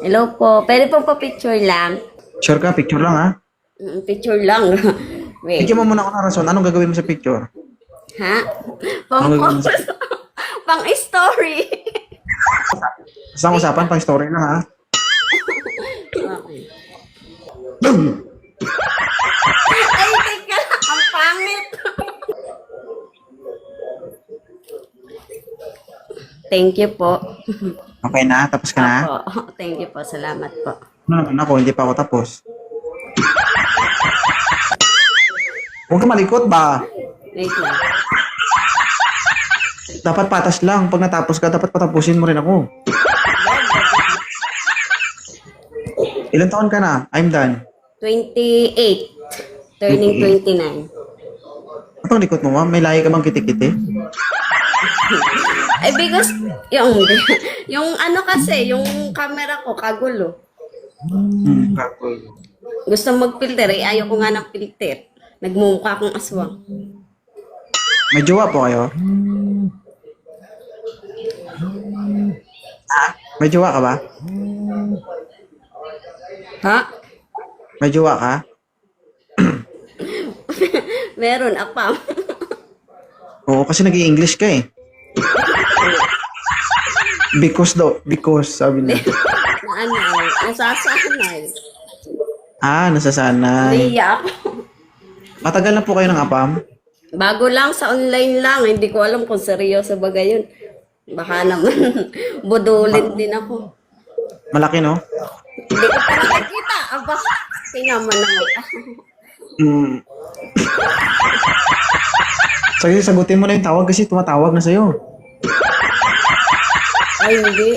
Hello po. Pwede po pa-picture lang? Sure ka? Picture lang ha? Picture lang. Wait. Bigyan mo muna ako ng rason. Anong gagawin mo sa picture? Ha? Anong gagawin mo sa Pang-post. Pang-story. Basta usapan, pang story lang ha? Okay. Ay, teka lang. Ang pangit. Thank you po. Okay na? Tapos ka na? Opo. Thank you po. Salamat po. Ano naman ako? Hindi pa ako tapos. Huwag ka malikot ba? Wait lang. Dapat patas lang. Pag natapos ka, dapat patapusin mo rin ako. Ilan taon ka na? I'm done. 28. Turning 29. Ano ang likot mo, ma'am? May lahi ka bang kitikiti? Ay, because, yung ano kasi, yung camera ko, kagulo. Gusto mag-filter, eh, ayaw ko nga ng filter. Nagmumukha akong aswang. May jowa po kayo? Ha? May jowa ka ba? Ha? May jowa ka? Meron, apam. Oo, kasi nag-i-English ka eh. Because daw, because, sabi niya. Na ano, nasasanay. Nasasanay. Naiya ako. Matagal na po kayo ng apam? Bago lang, sa online lang. Hindi ko alam kung seryoso ba gayon. Baka naman, budulin din ako. Malaki, no? Hindi ko pa nakikita. Aba, tinaman naman. Sige, sagutin mo na yung tawag kasi tumatawag na sa'yo. Ay, hindi.